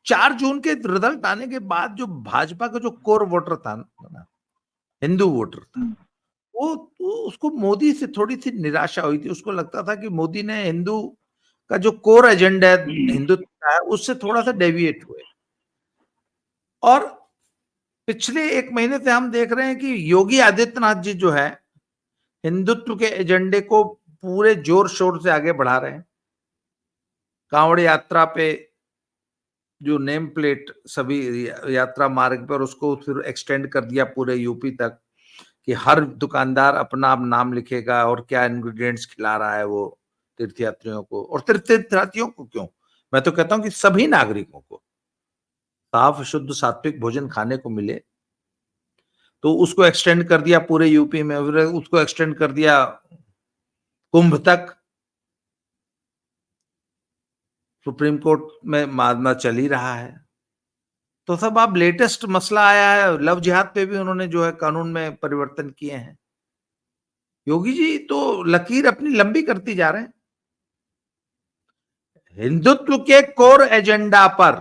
4 जून के रिजल्ट आने के बाद जो भाजपा का जो कोर वोटर था ना, हिंदू वोटर था, वो उसको मोदी से थोड़ी सी निराशा हुई थी। उसको लगता था कि मोदी ने हिंदू का जो कोर एजेंडा है हिंदुत्व का है, उससे थोड़ा सा डेविएट हुए। और पिछले 1 महीने से हम देख रहे हैं कि योगी आदित्यनाथ जी जो है हिंदुत्व के एजेंडे को पूरे जोर शोर से आगे बढ़ा रहे हैं। कांवड़ यात्रा पे जो नेम प्लेट सभी यात्रा मार्ग पर, उसको फिर एक्सटेंड कर दिया पूरे यूपी तक कि हर दुकानदार अपना नाम लिखेगा और क्या इंग्रेडिएंट्स खिला रहा है वो तीर्थयात्रियों को। और तीर्थयात्रियों को क्यों, मैं तो कहता हूं कि सभी नागरिकों को साफ शुद्ध सात्विक भोजन खाने को मिले। तो उसको एक्सटेंड कर दिया पूरे यूपी में, उसको एक्सटेंड कर दिया कुंभ तक। सुप्रीम कोर्ट में मामला चल ही रहा है। तो सब अब लेटेस्ट मसला आया है लव जिहाद पे भी उन्होंने जो है कानून में परिवर्तन किए हैं। योगी जी तो लकीर अपनी लंबी करती जा रहे हैं। हिंदुत्व के कोर एजेंडा पर,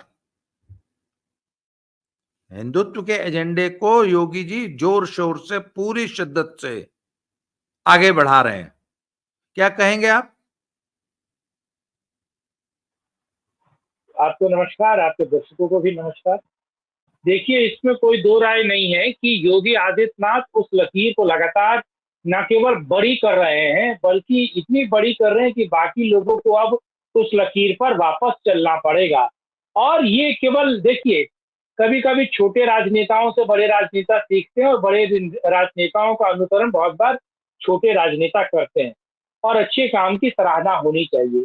हिंदुत्व के एजेंडे को योगी जी जोर शोर से पूरी शिद्दत से आगे बढ़ा रहे हैं। क्या कहेंगे आप? आपको नमस्कार, आपके दर्शकों को भी नमस्कार। देखिए, इसमें कोई दो राय नहीं है कि योगी आदित्यनाथ उस लकीर को लगातार न केवल बड़ी कर रहे हैं, बल्कि इतनी बड़ी कर रहे हैं कि बाकी लोगों को अब उस लकीर पर वापस चलना पड़ेगा। और ये केवल देखिए, कभी कभी छोटे राजनेताओं से बड़े राजनेता सीखते हैं और बड़े राजनेताओं का अनुसरण बहुत बार छोटे राजनेता करते हैं, और अच्छे काम की सराहना होनी चाहिए।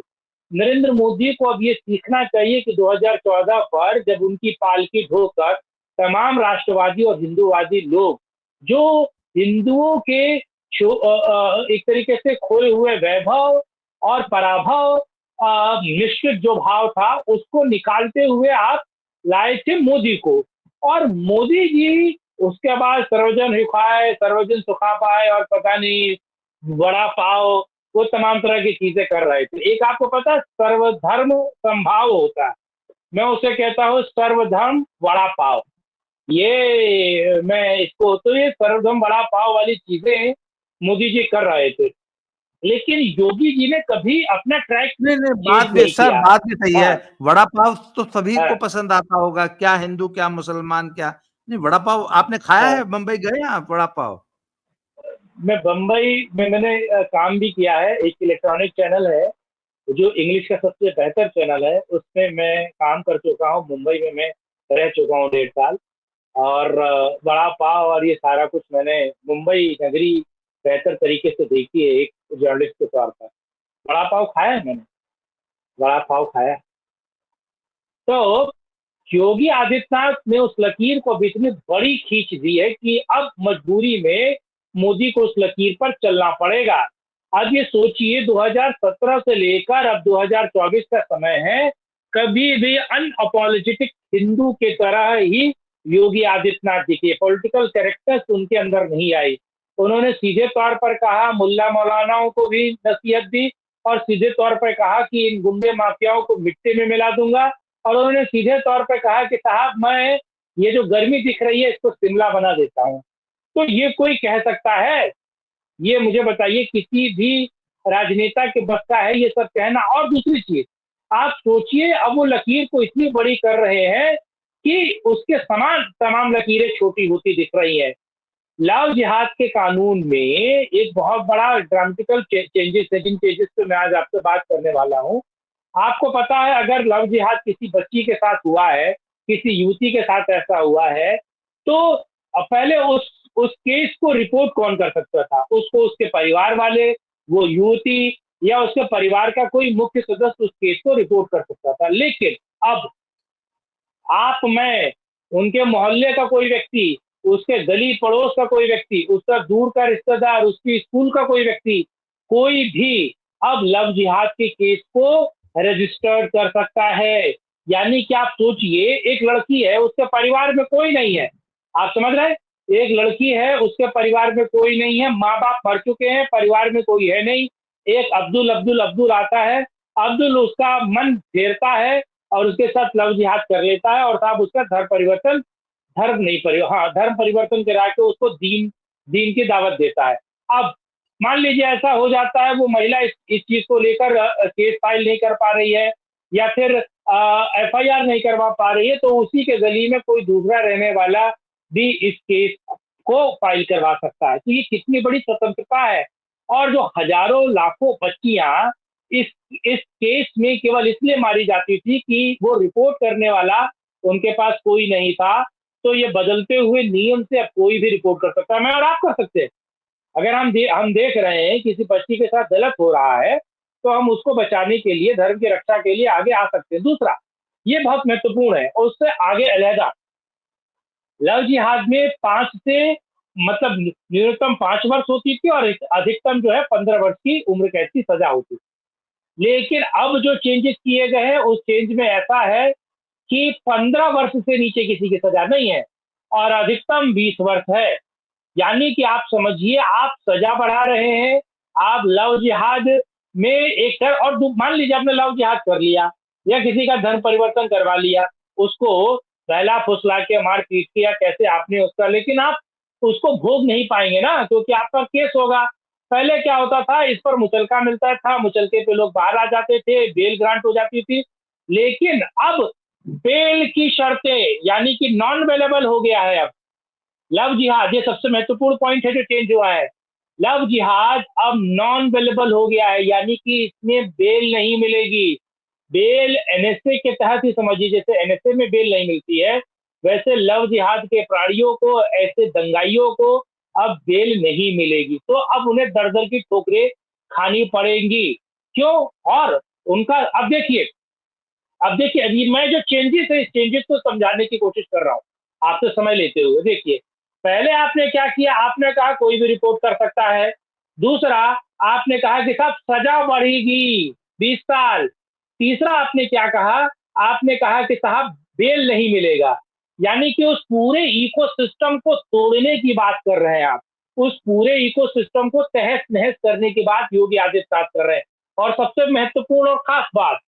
नरेंद्र मोदी को अब ये सीखना चाहिए कि 2014 पर जब उनकी पालकी ढोकर तमाम राष्ट्रवादी और हिंदूवादी लोग जो हिंदुओं के एक तरीके से खोए हुए वैभव और पराभव मिश्रित जो भाव था उसको निकालते हुए आप लाए थे मोदी को। और मोदी जी उसके बाद सर्वजन खाए सर्वजन सुखा पाए और पता नहीं बड़ा पाव, वो तमाम तरह की चीजें कर रहे थे। एक आपको पता सर्वधर्म संभाव होता है, मैं उसे कहता हूँ सर्वधर्म वड़ा पाव। ये मैं इसको तो ये सर्वधर्म वड़ा पाव वाली चीजें मोदी जी कर रहे थे, लेकिन योगी जी ने कभी अपना ट्रैक नहीं नहीं, चेंज नहीं सर किया। बात भी सही है। हाँ, वड़ा पाव तो सभी को हाँ, पसंद आता होगा, क्या हिंदू क्या मुसलमान क्या नहीं। वड़ा पाव आपने खाया हाँ। है? मुंबई गए हैं आप वड़ा पाव? मैं बम्बई में मैंने काम भी किया है। एक इलेक्ट्रॉनिक चैनल है जो इंग्लिश का सबसे बेहतर चैनल है, उसमें मैं काम कर चुका हूँ। मुंबई में मैं रह चुका हूँ 1.5 साल, और वड़ा पाव और ये सारा कुछ मैंने मुंबई नगरी बेहतर तरीके से देखी है एक जर्नलिस्ट के तौर पर। वड़ा पाव खाया है मैंने, वड़ा पाव खाया। तो योगी आदित्यनाथ ने उस लकीर को अब इतनी बड़ी खींच दी है कि अब मजबूरी में मोदी को उस लकीर पर चलना पड़ेगा। अब ये सोचिए, 2017 से लेकर अब 2024 का समय है, कभी भी अनअपोलोजेटिक हिंदू के तरह ही योगी आदित्यनाथ जी के पॉलिटिकल कैरेक्टर्स उनके अंदर नहीं आई। उन्होंने सीधे तौर पर कहा, मुल्ला मौलानाओं को भी नसीहत दी और सीधे तौर पर कहा कि इन गुंडे माफियाओं को मिट्टी में मिला दूंगा। और उन्होंने सीधे तौर पर कहा कि साहब, मैं ये जो गर्मी दिख रही है इसको शिमला बना देता हूँ। तो ये कोई कह सकता है? ये मुझे बताइए, किसी भी राजनेता के बस का है ये सब कहना? और दूसरी चीज, आप सोचिए, अब वो लकीर को इतनी बड़ी कर रहे हैं कि उसके समान तमाम लकीरें छोटी होती दिख रही है। लव जिहाद के कानून में एक बहुत बड़ा ड्रामेटिकल चेंजेस है, जिन चेंजेस पे मैं आज आपसे बात करने वाला हूँ। आपको पता है, अगर लव जिहाद किसी बच्ची के साथ हुआ है, किसी युवती के साथ ऐसा हुआ है, तो पहले उस केस को रिपोर्ट कौन कर सकता था? उसको उसके परिवार वाले, वो युवती, या उसके परिवार का कोई मुख्य सदस्य उस केस को रिपोर्ट कर सकता था। लेकिन अब आप, मैं, उनके मोहल्ले का कोई व्यक्ति, उसके गली पड़ोस का कोई व्यक्ति, उसका दूर का रिश्तेदार, उसकी स्कूल का कोई व्यक्ति, कोई भी अब लव जिहाद के केस को रजिस्टर्ड कर सकता है। यानी कि आप सोचिए, एक लड़की है, उसके परिवार में कोई नहीं है, आप समझ रहे हैं? एक लड़की है, उसके परिवार में कोई नहीं है, माँ बाप मर चुके हैं, परिवार में कोई है नहीं। एक अब्दुल अब्दुल अब्दुल आता है, अब्दुल उसका मन फेरता है और उसके साथ लव जिहाद कर लेता है और साहब उसका धर्म परिवर्तन करा के उसको दीन दीन की दावत देता है। अब मान लीजिए ऐसा हो जाता है, वो महिला इस चीज को लेकर केस फाइल नहीं कर पा रही है या फिर एफआईआर नहीं करवा पा रही है, तो उसी के गली में कोई दूसरा रहने वाला भी इस केस को फाइल करवा सकता है। तो ये कितनी बड़ी स्वतंत्रता है। और जो हजारों लाखों बच्चियां इस इस केस में केवल इसलिए मारी जाती थी कि वो रिपोर्ट करने वाला उनके पास कोई नहीं था, तो ये बदलते हुए नियम से अब कोई भी रिपोर्ट कर सकता है, मैं और आप कर सकते हैं। अगर हम देख रहे हैं किसी बच्ची के साथ गलत हो रहा है, तो हम उसको बचाने के लिए, धर्म की रक्षा के लिए आगे आ सकते हैं। दूसरा, ये बहुत महत्वपूर्ण है, और उससे आगे अलहदा, लव जिहाद में 5 से मतलब न्यूनतम 5 वर्ष होती थी और अधिकतम जो है 15 वर्ष की उम्र कैद की सजा होती थी। लेकिन अब जो चेंजेस किए गए हैं, उस चेंज में ऐसा है कि 15 वर्ष से नीचे किसी की सजा नहीं है और अधिकतम 20 वर्ष है। यानी कि आप समझिए, आप सजा बढ़ा रहे हैं। आप लव जिहाद में एक और मान लीजिए आपने लव जिहाद कर लिया या किसी का धर्म परिवर्तन करवा लिया, उसको बहला फुसला के मार पीट के या कैसे आपने उसका, लेकिन आप उसको भोग नहीं पाएंगे ना, क्योंकि आपका केस होगा। पहले क्या होता था, इस पर मुचलका मिलता था, मुचलके पे लोग बाहर आ जाते थे, बेल ग्रांट हो जाती थी। लेकिन अब बेल की शर्तें यानी कि नॉन अवेलेबल हो गया है। अब लव जिहाद, ये सबसे महत्वपूर्ण पॉइंट है जो चेंज हुआ है। लव जिहाद अब नॉन अवेलेबल हो गया है, यानी कि इसमें बेल नहीं मिलेगी। बेल एनएसए के तहत ही समझिए, जैसे एनएसए में बेल नहीं मिलती है, वैसे लव जिहाद के प्राणियों को, ऐसे दंगाइयों को अब बेल नहीं मिलेगी। तो अब उन्हें दर दर की ठोकरें खानी पड़ेंगी। क्यों? और उनका अब देखिए अभी मैं जो चेंजेस है, इस चेंजेस को समझाने की कोशिश कर रहा हूँ आपसे समय लेते हुए। देखिए, पहले आपने क्या किया, आपने कहा कोई भी रिपोर्ट कर सकता है। दूसरा, आपने कहा कि साहब सजा बढ़ेगी 20 साल। तीसरा आपने क्या कहा, आपने कहा कि साहब बेल नहीं मिलेगा। यानी कि उस पूरे इकोसिस्टम को तोड़ने की बात कर रहे हैं आप। उस पूरे इकोसिस्टम को तहस नहस करने की बात योगी आदित्यनाथ कर रहे हैं। और सबसे महत्वपूर्ण और खास बात,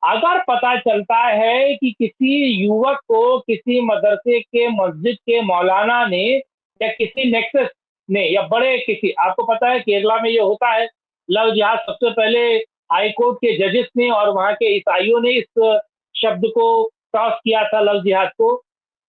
अगर पता चलता है कि किसी युवक को किसी मदरसे के मस्जिद के मौलाना ने या किसी नेक्सस ने या बड़े किसी, आपको पता है केरला में ये होता है, लव जिहाद सबसे पहले हाई कोर्ट के जजेस ने और वहां के ईसाइयों ने इस शब्द को टॉस किया था, लव जिहाद को।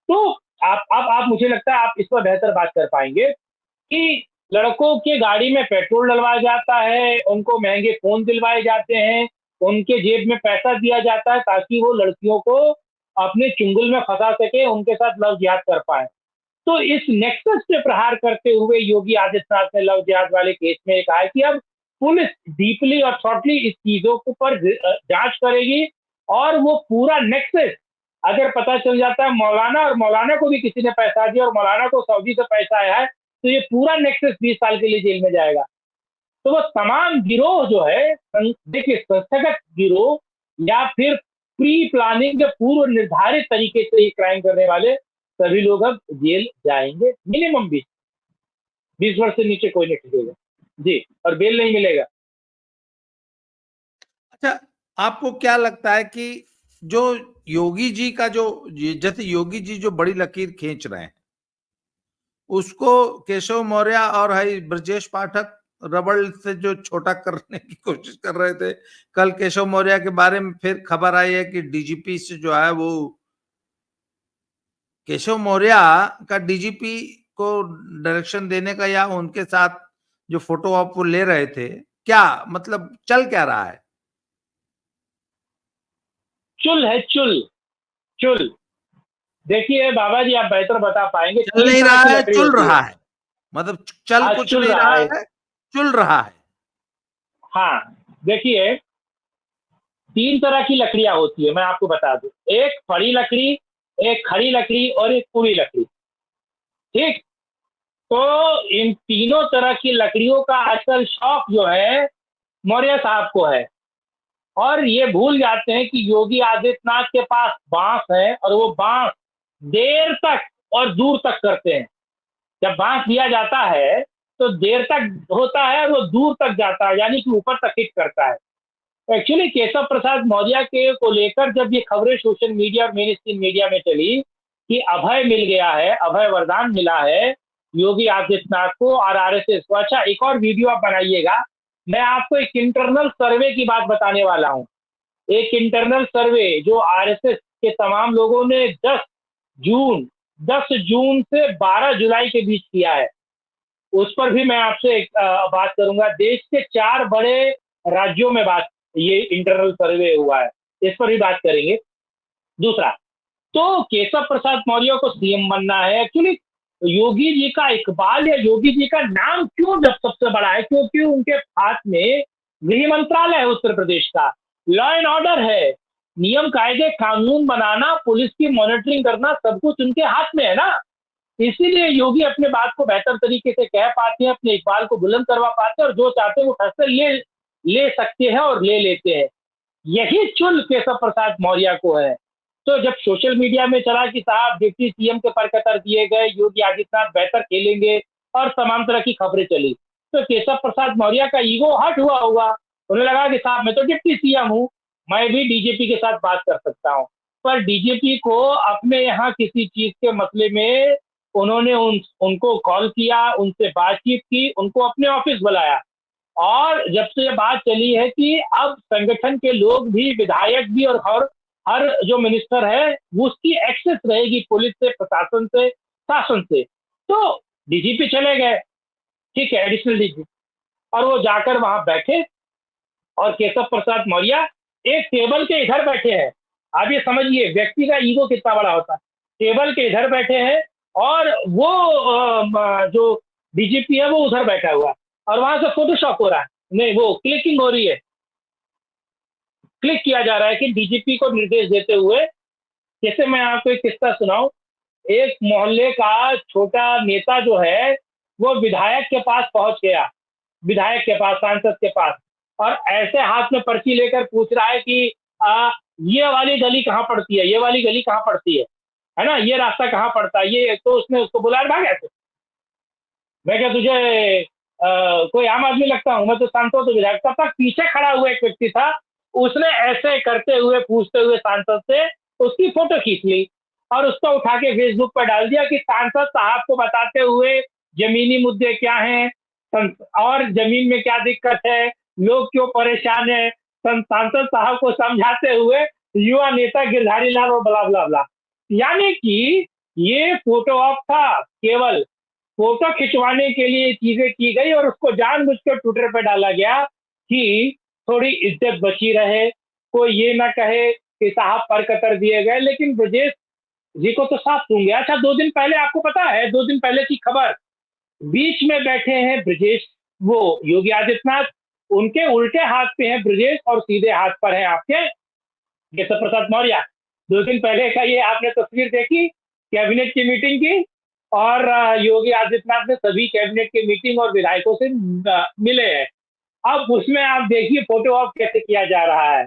तो आप मुझे लगता है आप इस पर बेहतर बात कर पाएंगे कि लड़कों के गाड़ी में पेट्रोल डलवाया जाता है, उनको महंगे फोन दिलवाए जाते हैं, उनके जेब में पैसा दिया जाता है ताकि वो लड़कियों को अपने चुंगल में फंसा सके, उनके साथ लव जिहाद कर पाए। तो इस नेक्सस पे प्रहार करते हुए योगी आदित्यनाथ ने लव जिहाद वाले केस में कहा है कि अब पुलिस डीपली और शॉर्टली इस चीजों के ऊपर जांच करेगी और वो पूरा नेक्सस, अगर पता चल जाता है मौलाना और मौलाना को भी किसी ने पैसा दिया और मौलाना को सऊदी से पैसा आया है, तो ये पूरा नेक्सस 20 साल के लिए जेल में जाएगा। तो वो तमाम गिरोह जो है, देखिए संस्थागत गिरोह या फिर प्री प्लानिंग या पूर्व निर्धारित तरीके से ये क्राइम करने वाले सभी लोग अब जेल जाएंगे। मिनिमम 20 वर्ष से नीचे कोई नहीं टिकेगा जी, और बेल नहीं मिलेगा। अच्छा, आपको क्या लगता है कि जो योगी जी का जैसे योगी जी जो बड़ी लकीर खींच रहे हैं, उसको केशव मौर्य और है ब्रजेश पाठक रबड़ से जो छोटा करने की कोशिश कर रहे थे। कल केशव मौर्य के बारे में फिर खबर आई है कि डीजीपी से जो है वो केशव मौर्य का डीजीपी को डायरेक्शन देने का या उनके साथ जो फोटो आप वो ले रहे थे, क्या मतलब चल क्या रहा है? चुल है, चुल चुल। देखिए बाबा जी, आप बेहतर बता पाएंगे। चल 3 नहीं तरह रहा की है, लकड़ी चुल होती है। रहा है। मतलब चल आज कुछ चुल नहीं रहा रहा है। है, चुल रहा है। हाँ, देखिए 3 तरह की लकड़ियां होती है, मैं आपको बता दूं। एक फड़ी लकड़ी, एक खड़ी लकड़ी और एक पूरी लकड़ी। ठीक, तो इन तीनों तरह की लकड़ियों का आजकल शौक जो है मौर्य साहब को है, और ये भूल जाते हैं कि योगी आदित्यनाथ के पास बांस है और वो बांस देर तक और दूर तक करते हैं। जब बांस दिया जाता है तो देर तक होता है और वो दूर तक जाता है, यानी कि ऊपर तक हिट करता है। एक्चुअली केशव प्रसाद मौर्य के को लेकर जब ये खबरें सोशल मीडिया और मेन स्ट्रीम मीडिया में चली कि अभय मिल गया है, अभय वरदान मिला है योगी आदित्यनाथ को और आरएसएस को। अच्छा, एक और वीडियो आप बनाइएगा, मैं आपको एक इंटरनल सर्वे की बात बताने वाला हूँ। एक इंटरनल सर्वे जो आरएसएस के तमाम लोगों ने 10 जून से 12 जुलाई के बीच किया है, उस पर भी मैं आपसे एक बात करूंगा। देश के 4 बड़े राज्यों में बात, ये इंटरनल सर्वे हुआ है, इस पर भी बात करेंगे। दूसरा, तो केशव प्रसाद मौर्य को सीएम बनना है। एक्चुअली योगी जी का इकबाल या योगी जी का नाम क्यों जब सबसे बड़ा है, क्योंकि उनके हाथ में गृह मंत्रालय है उत्तर प्रदेश का, लॉ एंड ऑर्डर है, नियम कायदे कानून बनाना, पुलिस की मॉनिटरिंग करना, सब कुछ उनके हाथ में है ना। इसीलिए योगी अपने बात को बेहतर तरीके से कह पाते हैं, अपने इकबाल को बुलंद करवा पाते हैं और जो चाहते हैं वो फैसले ले सकते हैं और ले लेते हैं। यही चुल केशव प्रसाद मौर्य को है। तो जब सोशल मीडिया में चला कि साहब डिप्टी सीएम के पर कतर दिए गए, योगी आदित्यनाथ बेहतर खेलेंगे और तमाम तरह की खबरें चली, तो केशव प्रसाद मौर्य का ईगो हर्ट हुआ होगा। उन्हें लगा कि साहब मैं तो डिप्टी सीएम हूँ, मैं भी डीजीपी के साथ बात कर सकता हूँ। पर डीजीपी को अपने यहाँ किसी चीज के मसले में उन्होंने उनको कॉल किया, उनसे बातचीत की, उनको अपने ऑफिस बुलाया। और जब से ये बात चली है कि अब संगठन के लोग भी, विधायक भी और हर जो मिनिस्टर है उसकी एक्सेस रहेगी पुलिस से, प्रशासन से, शासन से। तो डीजीपी चले गए, ठीक है, एडिशनल डीजीपी, और वो जाकर वहां बैठे और केशव प्रसाद मौर्य एक टेबल के इधर बैठे हैं। आप ये समझिए व्यक्ति का ईगो कितना बड़ा होता है। टेबल के इधर बैठे हैं और वो जो डीजीपी है वो उधर बैठा हुआ है और वहां से फोटोशॉप हो रहा है, नहीं वो क्लिकिंग हो रही है, क्लिक किया जा रहा है कि डीजीपी को निर्देश देते हुए। जैसे मैं आपको एक किस्सा सुनाऊं, एक मोहल्ले का छोटा नेता जो है वो विधायक के पास पहुंच गया, विधायक के पास, सांसद के पास, और ऐसे हाथ में पर्ची लेकर पूछ रहा है कि ये वाली गली कहाँ पड़ती है, ये वाली गली कहाँ पड़ती है ना, ये रास्ता कहाँ पड़ता है, ये। तो उसने उसको बुलाया, भाग ऐसे, मैं क्या तुझे कोई आम आदमी लगता हूँ, मैं तो सांसद तो विधायक। तब तक पीछे खड़ा हुआ एक व्यक्ति था, उसने ऐसे करते हुए पूछते हुए सांसद से उसकी फोटो खींच ली और उसको उठा के फेसबुक पर डाल दिया कि सांसद साहब को बताते हुए जमीनी मुद्दे क्या हैं और जमीन में क्या दिक्कत है, लोग क्यों परेशान है, सांसद साहब को समझाते हुए युवा नेता गिरधारी लाल और बला बला बला। यानी कि ये फोटो ऑप था, केवल फोटो खिंचवाने के लिए चीजें की गई और उसको जानबूझकर ट्विटर पे डाला गया कि थोड़ी इज्जत बची रहे, कोई ये ना कहे कि साहब पर कतर दिए गए। लेकिन ब्रजेश जी को तो साफ सूंघ गया। अच्छा, 2 दिन पहले आपको पता है, 2 दिन पहले की खबर, बीच में बैठे हैं ब्रजेश, वो योगी आदित्यनाथ, उनके उल्टे हाथ पे है ब्रजेश और सीधे हाथ पर है आपके केशव प्रसाद मौर्य। 2 दिन पहले का ये आपने तस्वीर देखी कैबिनेट की मीटिंग की, और योगी आदित्यनाथ ने सभी कैबिनेट की मीटिंग और विधायकों से मिले हैं। अब उसमें आप देखिए फोटो ऑफ कैसे किया जा रहा है।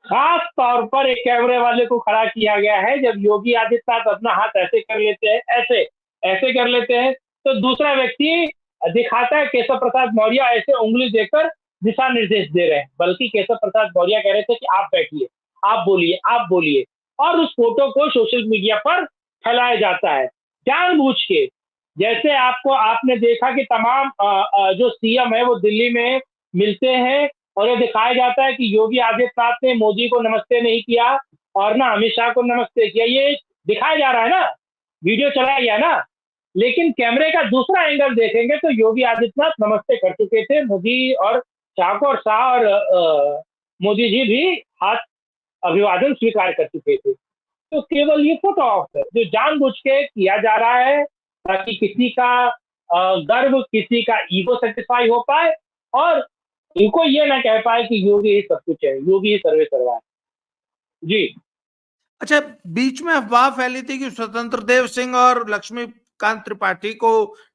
खास तौर पर एक कैमरे वाले को खड़ा किया गया है। जब योगी आदित्यनाथ अपना हाथ ऐसे कर लेते हैं, ऐसे ऐसे कर लेते हैं, तो दूसरा व्यक्ति दिखाता है केशव प्रसाद मौर्य ऐसे उंगली देकर दिशा निर्देश दे रहे हैं, बल्कि केशव प्रसाद मौर्य कह रहे थे कि आप बैठिए, आप बोलिए, आप बोलिए। और उस फोटो को सोशल मीडिया पर फैलाया जाता है जानबूझ के। जैसे आपने देखा कि तमाम जो सीएम है वो दिल्ली में मिलते हैं और ये दिखाया जाता है कि योगी आदित्यनाथ ने मोदी को नमस्ते नहीं किया और ना अमित शाह को नमस्ते किया, ये दिखाया जा रहा है ना, वीडियो चलाया गया ना। लेकिन कैमरे का दूसरा एंगल देखेंगे तो योगी आदित्यनाथ नमस्ते कर चुके थे मोदी और शाह को, और शाह और मोदी जी भी हाथ अभिवादन स्वीकार कर चुके थे। तो केवल ये फोटो ऑफ है जो जानबूझ के किया जा रहा है ताकि किसी का गर्व, किसी का ईगो सेटिस्फाई हो पाए और इनको ये ना कह पाए कि योगी ही सब कुछ है, योगी ही सर्वे सर्वा है। जी। अच्छा, बीच में अफवाह फैली थी कि स्वतंत्र देव सिंह और लक्ष्मीकांत त्रिपाठी को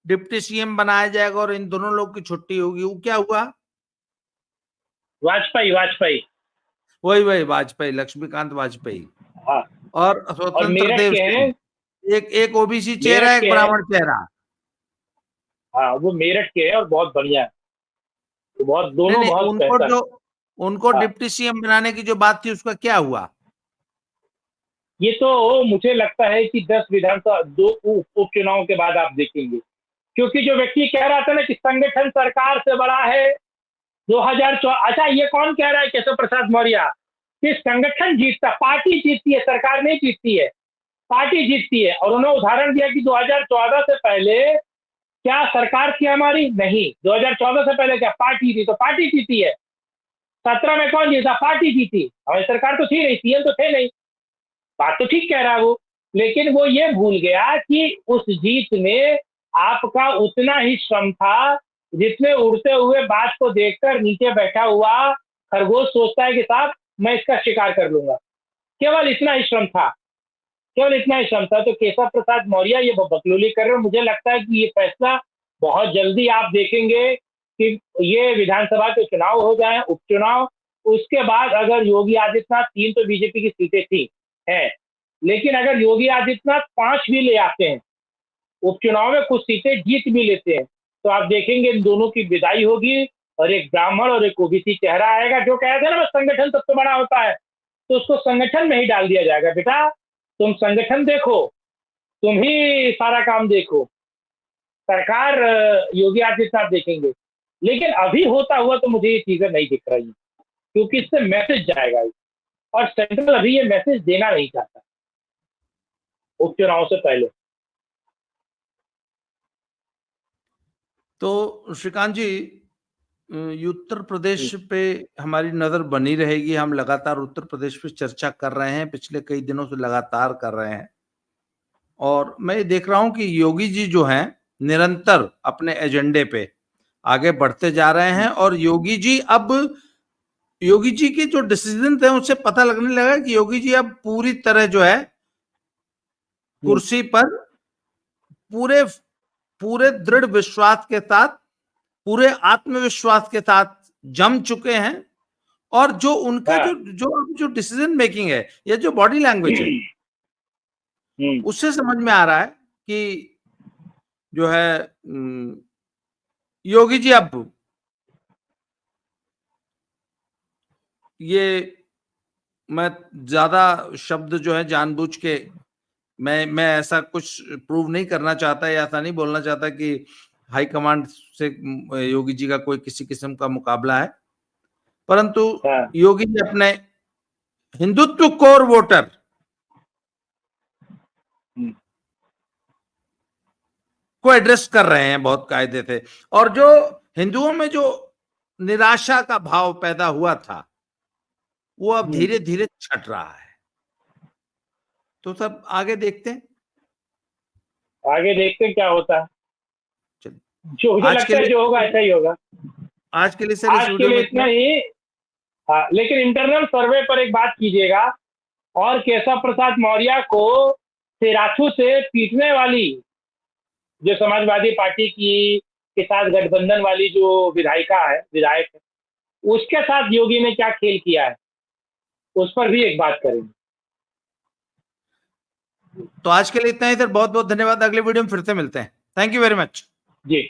डिप्टी सीएम बनाया जाएगा और इन दोनों लोग की छुट्टी होगी, वो क्या हुआ? वाजपेयी। वही वाजपेयी, लक्ष्मीकांत वाजपेयी। हाँ। और और स्वतंत्र मेरठ देव के हैं, सिंह एक ओबीसी चेहरा, मेरठ एक के हैं। ब्राह्मण चेहरा। हाँ, वो मेरठ के हैं और बहुत बढ़िया है, तो बहुत नहीं दोनों नहीं, बहुत उनको बेहतर जो है। उनको डिप्टी सीएम बनाने की जो बात थी उसका क्या हुआ? ये तो मुझे लगता है कि 10 विधानसभा 2 उपचुनाव के बाद आप देखेंगे, क्योंकि जो व्यक्ति कह रहा था ना कि संगठन सरकार से बड़ा है 2004। अच्छा, ये कौन कह रहा है? केशव प्रसाद मौर्य कि संगठन जीतता, पार्टी जीतती है, सरकार नहीं जीतती है, पार्टी जीतती है। और उन्होंने उदाहरण दिया कि 2014 से पहले क्या सरकार थी हमारी? नहीं। 2014 से पहले क्या पार्टी थी? तो पार्टी जीती है। 17 में कौन जीता? पार्टी जीती। हमारी सरकार तो थी नहीं, सीएम तो थे नहीं। बात तो ठीक कह रहा है वो, लेकिन वो ये भूल गया कि उस जीत में आपका उतना ही श्रम था जिसमें उड़ते हुए बाज को देखकर नीचे बैठा हुआ खरगोश सोचता है कि साहब मैं इसका शिकार कर लूंगा। केवल इतना ही श्रम था, केवल इतना ही श्रम था। तो केशव प्रसाद मौर्य ये बकलोली कर रहे हैं। मुझे लगता है कि ये फैसला बहुत जल्दी आप देखेंगे कि ये विधानसभा के चुनाव हो जाए, उपचुनाव, उसके बाद अगर योगी आदित्यनाथ, 3 तो बीजेपी की सीटें थी है, लेकिन अगर योगी आदित्यनाथ 5 भी ले आते हैं, उपचुनाव में कुछ सीटें जीत भी लेते हैं, तो आप देखेंगे इन दोनों की विदाई होगी और एक ब्राह्मण और एक ओबीसी चेहरा आएगा। जो कहते हैं ना संगठन सबसे बड़ा होता है, तो उसको संगठन में ही डाल दिया जाएगा। बेटा तुम संगठन देखो, तुम ही सारा काम देखो, सरकार योगी आदित्यनाथ देखेंगे। लेकिन अभी होता हुआ तो मुझे ये चीजें नहीं दिख रही, क्योंकि इससे मैसेज जाएगा और सेंट्रल अभी ये मैसेज देना नहीं चाहता उपचुनाव से पहले। तो श्रीकांत जी, उत्तर प्रदेश पे हमारी नजर बनी रहेगी। हम लगातार उत्तर प्रदेश पे चर्चा कर रहे हैं, पिछले कई दिनों से लगातार कर रहे हैं। और मैं ये देख रहा हूं कि योगी जी जो हैं निरंतर अपने एजेंडे पे आगे बढ़ते जा रहे हैं। और योगी जी के जो डिसीजन थे उससे पता लगने लगा कि योगी जी अब पूरी तरह जो है कुर्सी पर पूरे पूरे दृढ़ विश्वास के साथ, पूरे आत्मविश्वास के साथ जम चुके हैं। और जो उनका जो डिसीजन मेकिंग है या जो बॉडी लैंग्वेज है, उससे समझ में आ रहा है कि जो है योगी जी अब ये, मैं ज्यादा शब्द जो है जानबूझ के मैं ऐसा कुछ प्रूव नहीं करना चाहता या ऐसा नहीं बोलना चाहता कि हाई कमांड से योगी जी का कोई किसी किस्म का मुकाबला है, परंतु योगी जी अपने हिंदुत्व कोर वोटर को एड्रेस कर रहे हैं बहुत कायदे से। और जो हिंदुओं में जो निराशा का भाव पैदा हुआ था वो अब धीरे धीरे छट रहा है। तो सब आगे देखते हैं, क्या होता है। जो मुझे आज के लगता है लिए जो होगा ऐसा ही होगा। आज के लिए सर आज के लिए इतना ही। हाँ, लेकिन इंटरनल सर्वे पर एक बात कीजिएगा, और केशव प्रसाद मौर्य को सिराथू से पीटने वाली जो समाजवादी पार्टी की के साथ गठबंधन वाली जो विधायक है, उसके साथ योगी ने क्या खेल किया है, उस पर भी एक बात करेंगे। तो आज के लिए इतना ही सर, बहुत बहुत धन्यवाद। अगले वीडियो में फिर से मिलते हैं। Thank you very much ji.